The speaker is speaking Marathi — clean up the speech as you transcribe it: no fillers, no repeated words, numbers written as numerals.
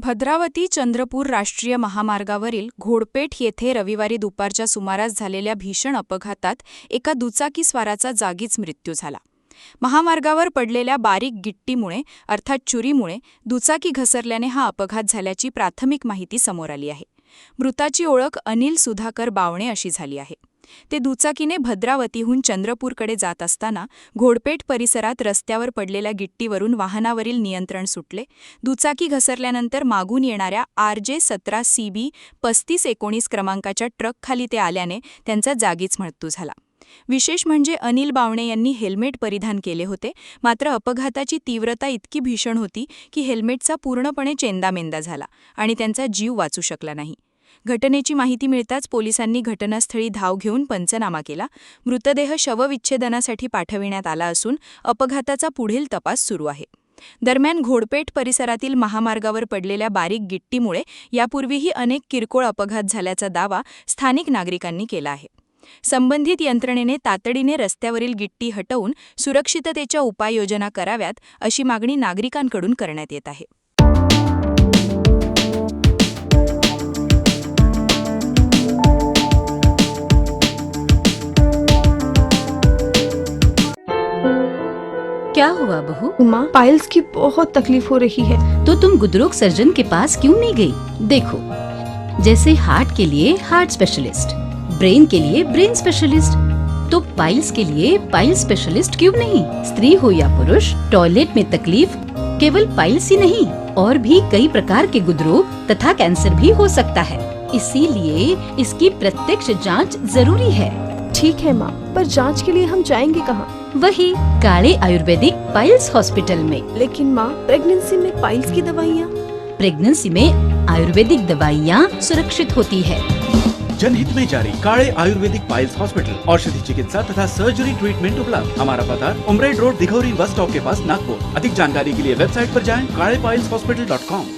भद्रावती चंद्रपूर राष्ट्रीय महामार्गावरील घोडपेठ येथे रविवारी दुपारच्या सुमारास झालेल्या भीषण अपघातात एका दुचाकीस्वाराचा जागीच मृत्यू झाला. महामार्गावर पडलेल्या बारीक गिट्टीमुळे अर्थात चुरीमुळे दुचाकी घसरल्याने हा अपघात झाल्याची प्राथमिक माहिती समोर आली आहे. मृताची ओळख अनिल सुधाकर बावणे अशी झाली आहे. ते दुचाकीने भद्रावतीहून चंद्रपूरकडे जात असताना घोडपेठ परिसरात रस्त्यावर पडलेल्या गिट्टीवरून वाहनावरील नियंत्रण सुटले. दुचाकी घसरल्यानंतर मागून येणाऱ्या RJ17CB 3519 क्रमांकाच्या ट्रकखाली ते आल्याने त्यांचा जागीच मृत्यू झाला. विशेष म्हणजे अनिल बावणे यांनी हेल्मेट परिधान केले होते, मात्र अपघाताची तीव्रता इतकी भीषण होती की हेल्मेटचा पूर्णपणे चेंदामेंदा झाला आणि त्यांचा जीव वाचू शकला नाही. घटनेची माहिती मिळताच पोलिसांनी घटनास्थळी धाव घेऊन पंचनामा केला. मृतदेह शवविच्छेदनासाठी पाठविण्यात आला असून अपघाताचा पुढील तपास सुरू आहे. दरम्यान घोडपेठ परिसरातील महामार्गावर पडलेल्या बारीक गिट्टीमुळे यापूर्वीही अनेक किरकोळ अपघात झाल्याचा दावा स्थानिक नागरिकांनी केला आहे. संबंधित यंत्रणेने तातडीने रस्त्यावरील गिट्टी हटवून सुरक्षिततेच्या उपाययोजना कराव्यात अशी मागणी नागरिकांकडून करण्यात येत आहे. क्या हुआ बहू? माँ, पाइल्स की बहुत तकलीफ हो रही है। तो तुम गुदरोग सर्जन के पास क्यों नहीं गई? देखो, जैसे हार्ट के लिए हार्ट स्पेशलिस्ट, ब्रेन के लिए ब्रेन स्पेशलिस्ट, तो पाइल्स के लिए पाइल्स स्पेशलिस्ट क्यों नहीं? स्त्री हो या पुरुष, टॉयलेट में तकलीफ केवल पाइल्स ही नहीं और भी कई प्रकार के गुदरोग तथा कैंसर भी हो सकता है। इसीलिए इसकी प्रत्यक्ष जांच जरूरी है। ठीक है माँ, पर जांच के लिए हम जाएंगे कहाँ? वही काले आयुर्वेदिक पाइल्स हॉस्पिटल में। लेकिन माँ, प्रेगनेंसी में पाइल्स की दवाइयाँ? प्रेगनेंसी में आयुर्वेदिक दवाइयाँ सुरक्षित होती है। जनहित में जारी काले आयुर्वेदिक पाइल्स हॉस्पिटल, औषधि चिकित्सा तथा सर्जरी ट्रीटमेंट उपलब्ध। हमारा पता उमरेड रोड, दिघौरी बस स्टॉप के पास, नागपुर। अधिक जानकारी के लिए वेबसाइट पर जाएं kalepileshhospital.com।